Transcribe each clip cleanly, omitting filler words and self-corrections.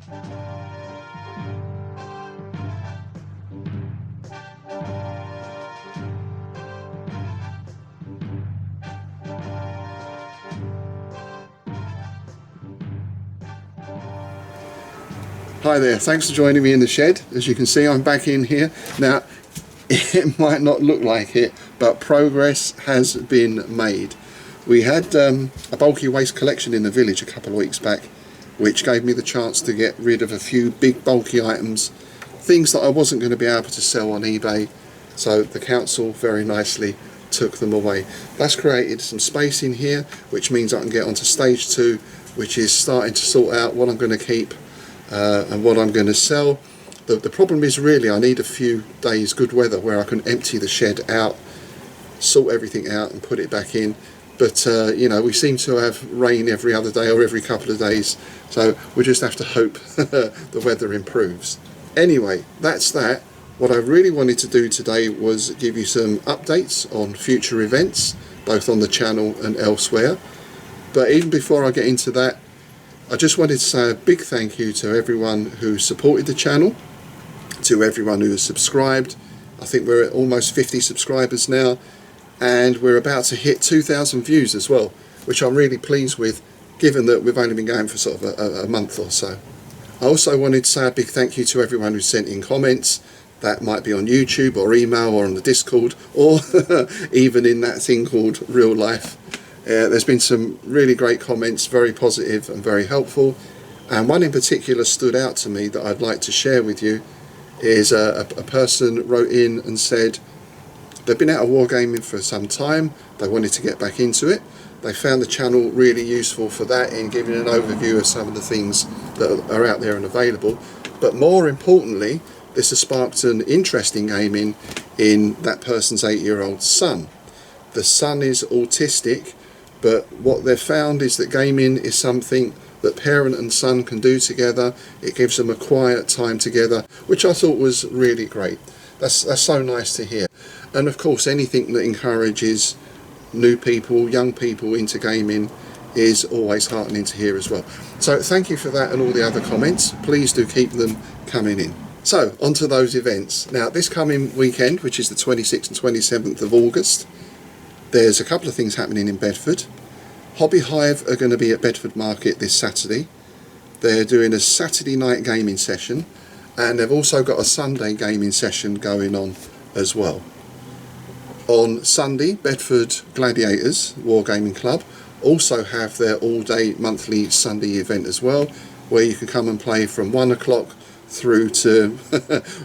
Hi there, thanks for joining me in the shed. As you can see, I'm back in here. Now, it might not look like it, but progress has been made. We had a bulky waste collection in the village a couple of weeks back, which gave me the chance to get rid of a few big bulky items, things that I wasn't going to be able to sell on eBay, so the council very nicely took them away. That's created some space in here, which means I can get onto stage 2, which is starting to sort out what I'm going to keep and what I'm going to sell. The problem is really I need a few days good weather where I can empty the shed out, sort everything out and put it back in. But you know, we seem to have rain every other day or every couple of days, so we just have to hope the weather improves. Anyway, that's that. What I really wanted to do today was give you some updates on future events, both on the channel and elsewhere. But even before I get into that, I just wanted to say a big thank you to everyone who supported the channel, to everyone who has subscribed. I think we're at almost 50 subscribers now, and we're about to hit 2,000 views as well, which I'm really pleased with, given that we've only been going for sort of a month or so. I also wanted to say a big thank you to everyone who sent in comments. That might be on YouTube or email or on the Discord, or even in that thing called real life. There's been some really great comments, very positive and very helpful, and one in particular stood out to me that I'd like to share with you. Is a person wrote in and said they've been out of wargaming for some time, they wanted to get back into it, they found the channel really useful for that in giving an overview of some of the things that are out there and available, but more importantly this has sparked an interest in gaming in that person's 8-year-old son. The son is autistic, but what they've found is that gaming is something that parent and son can do together. It gives them a quiet time together, which I thought was really great. That's so nice to hear. And of course anything that encourages new people, young people into gaming is always heartening to hear as well. So thank you for that and all the other comments. Please do keep them coming in. So on to those events. Now this coming weekend, which is the 26th and 27th of August, there's a couple of things happening in Bedford. Hobby Hive are going to be at Bedford Market this Saturday. They're doing a Saturday night gaming session, and they've also got a Sunday gaming session going on as well. On Sunday, Bedford Gladiators Wargaming Club also have their all-day monthly Sunday event as well, where you can come and play from 1 o'clock through to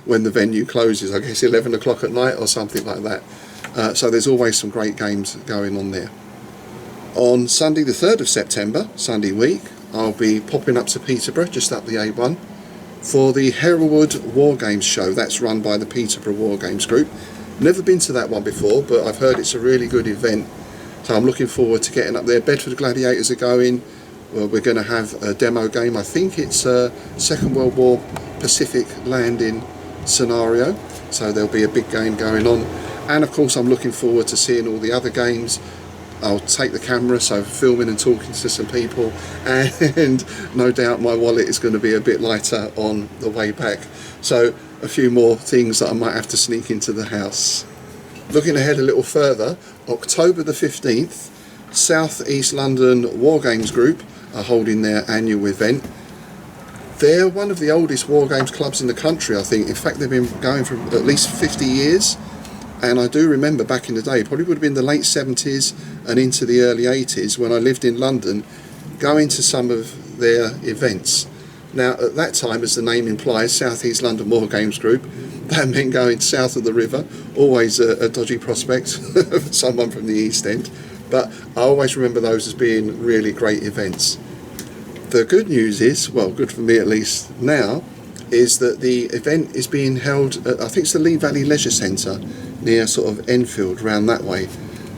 when the venue closes, I guess 11 o'clock at night or something like that. So there's always some great games going on there. On Sunday the 3rd of September, Sunday week, I'll be popping up to Peterborough, just up the A1, for the Hereward War Games show. That's run by the Peterborough War Games group. Never been to that one before, but I've heard it's a really good event, so I'm looking forward to getting up there. Bedford Gladiators are going. Well, we're going to have a demo game. I think it's a Second World War Pacific landing scenario, so there'll be a big game going on. And of course I'm looking forward to seeing all the other games. I'll take the camera, so filming and talking to some people, and no doubt my wallet is going to be a bit lighter on the way back. So a few more things that I might have to sneak into the house. Looking ahead a little further, October the 15th, South East London War Games Group are holding their annual event. They're one of the oldest War Games clubs in the country, I think. In fact, they've been going for at least 50 years. And I do remember back in the day, probably would have been the late 70s and into the early 80s, when I lived in London, going to some of their events. Now at that time, as the name implies, South East London War Games Group, that meant going south of the river, always a dodgy prospect for someone from the East End, but I always remember those as being really great events. The good news is, well, good for me at least now, is that the event is being held at, I think it's the Lee Valley Leisure Centre, near sort of Enfield, round that way,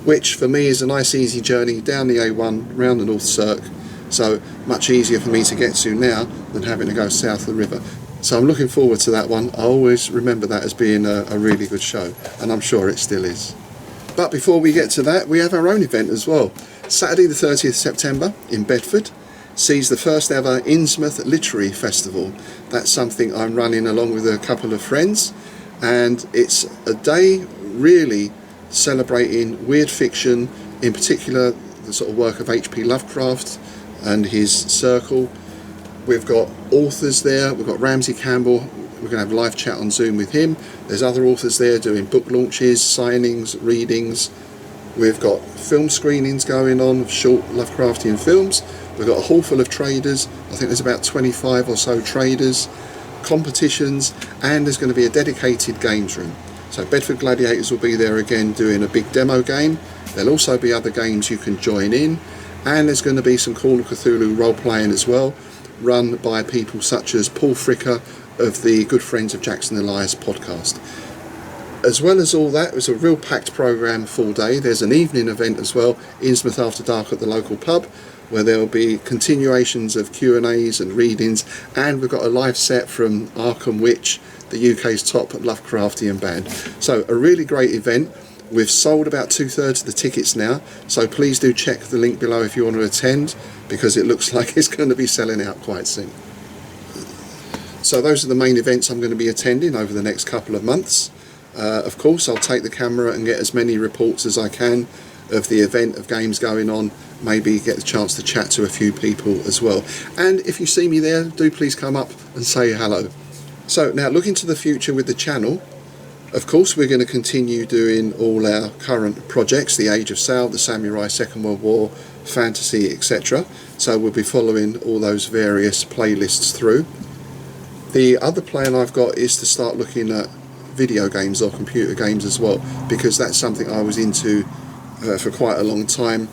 which for me is a nice easy journey down the A1, round the North Cirque, so much easier for me to get to now than having to go south of the river. So I'm looking forward to that one. I always remember that as being a really good show, and I'm sure it still is. But before we get to that, we have our own event as well. Saturday the 30th September in Bedford, sees the first ever Innsmouth Literary Festival. That's something I'm running along with a couple of friends, and it's a day really celebrating weird fiction, in particular the sort of work of H.P. Lovecraft and his circle. We've got authors there, we've got Ramsey Campbell, we're going to have a live chat on Zoom with him. There's other authors there doing book launches, signings, readings. We've got film screenings going on of short Lovecraftian films. We've got a hall full of traders. I think there's about 25 or so traders, competitions, and there's going to be a dedicated games room. So Bedford Gladiators will be there again doing a big demo game. There'll also be other games you can join in, and there's going to be some Call of Cthulhu role-playing as well, run by people such as Paul Fricker of the Good Friends of Jackson Elias podcast. As well as all that, it was a real packed programme full day. There's an evening event as well, Innsmouth After Dark at the local pub, where there will be continuations of Q&As and readings, and we've got a live set from Arkham Witch, the UK's top Lovecraftian band. So a really great event. We've sold about 2/3 of the tickets now, so please do check the link below if you want to attend, because it looks like it's going to be selling out quite soon. So those are the main events I'm going to be attending over the next couple of months. Of course, I'll take the camera and get as many reports as I can of the event, of games going on, maybe get the chance to chat to a few people as well. And if you see me there, do please come up and say hello. So now looking to the future with the channel, of course we're going to continue doing all our current projects, the Age of Sail, the Samurai, Second World War, fantasy, etc. So we'll be following all those various playlists through. The other plan I've got is to start looking at video games or computer games as well, because that's something I was into for quite a long time,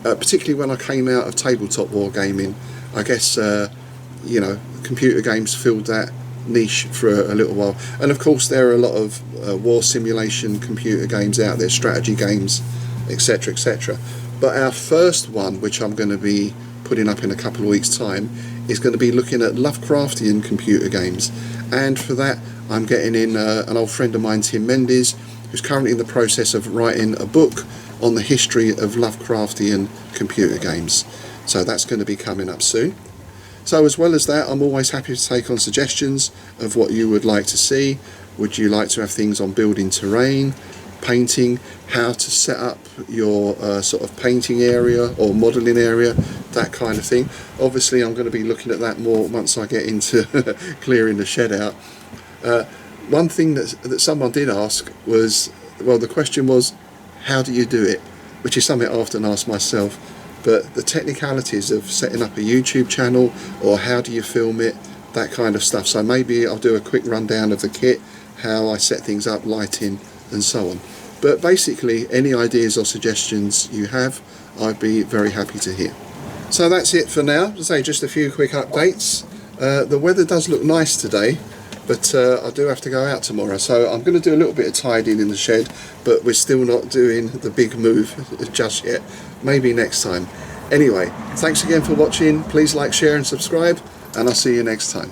particularly when I came out of tabletop wargaming. I guess you know, computer games filled that niche for a little while, and of course there are a lot of war simulation computer games out there, strategy games, etc, etc. But our first one, which I'm going to be putting up in a couple of weeks' time, is going to be looking at Lovecraftian computer games, and for that I'm getting in an old friend of mine, Tim Mendes, who's currently in the process of writing a book on the history of Lovecraftian computer games. So that's going to be coming up soon. So as well as that, I'm always happy to take on suggestions of what you would like to see. Would you like to have things on building terrain, painting, how to set up your sort of painting area or modelling area, that kind of thing. Obviously I'm going to be looking at that more once I get into clearing the shed out. One thing that someone did ask was, well, the question was, how do you do it? Which is something I often ask myself, but the technicalities of setting up a YouTube channel, or how do you film it, that kind of stuff. So maybe I'll do a quick rundown of the kit, how I set things up, lighting and so on. But basically any ideas or suggestions you have, I'd be very happy to hear. So that's it for now. As I say, just a few quick updates. The weather does look nice today, but I do have to go out tomorrow, so I'm going to do a little bit of tidying in the shed, but we're still not doing the big move just yet. Maybe next time. Anyway, thanks again for watching. Please like, share and subscribe, and I'll see you next time.